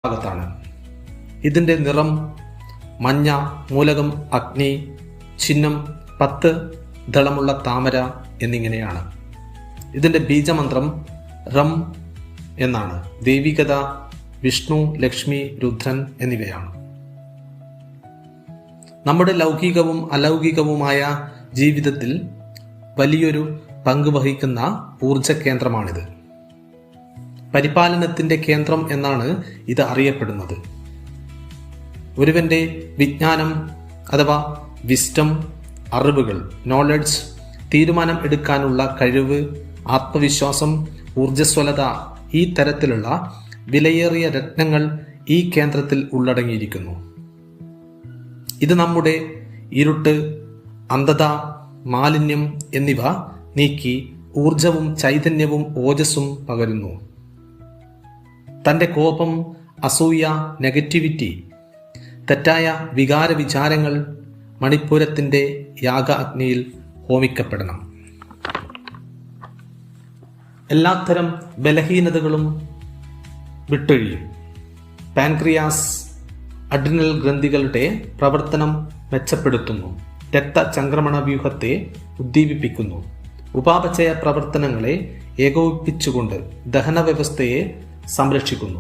ഭാഗത്താണ്. ഇതിൻ്റെ നിറം മഞ്ഞ, മൂലകം അഗ്നി, ചിഹ്നം 10 ദളമുള്ള താമര എന്നിങ്ങനെയാണ്. ഇതിൻ്റെ ബീജമന്ത്രം റം എന്നാണ്. ദൈവികത വിഷ്ണു, ലക്ഷ്മി, രുദ്രൻ എന്നിവയാണ്. നമ്മുടെ ലൗകികവും അലൗകികവുമായ ജീവിതത്തിൽ വലിയൊരു പങ്ക് വഹിക്കുന്ന ഊർജ കേന്ദ്രമാണിത്. പരിപാലനത്തിൻ്റെ കേന്ദ്രം എന്നാണ് ഇത് അറിയപ്പെടുന്നത്. ഒരുവന്റെ വിജ്ഞാനം അഥവാ വിസ്ഡം, അറിവുകൾ, നോളജ്, തീരുമാനം എടുക്കാനുള്ള കഴിവ്, ആത്മവിശ്വാസം, ഊർജ്ജസ്വലത, ഈ തരത്തിലുള്ള വിലയേറിയ രത്നങ്ങൾ ഈ കേന്ദ്രത്തിൽ ഉള്ളടങ്ങിയിരിക്കുന്നു. ഇത് നമ്മുടെ ഇരുട്ട്, അന്ധത, മാലിന്യം എന്നിവ നീക്കി ഊർജവും ചൈതന്യവും ഓജസ്സും പകരുന്നു. തൻ്റെ കോപം, അസൂയ, നെഗറ്റിവിറ്റി, തെറ്റായ വികാര വിചാരങ്ങൾ മണിപ്പൂരത്തിൻ്റെ യാഗ അഗ്നിയിൽ ഹോമിക്കപ്പെടണം. എല്ലാത്തരം ബലഹീനതകളും വിട്ടൊഴിയും. പാൻക്രിയാസ് അഡ്രിനൽ ഗ്രന്ഥികളുടെ പ്രവർത്തനം മെച്ചപ്പെടുത്തുന്നു. രക്തചംക്രമണ വ്യൂഹത്തെ ഉദ്ദീപിപ്പിക്കുന്നു. ഉപാപചയ പ്രവർത്തനങ്ങളെ ഏകോപിപ്പിച്ചുകൊണ്ട് ദഹന വ്യവസ്ഥയെ സംരക്ഷിക്കുന്നു.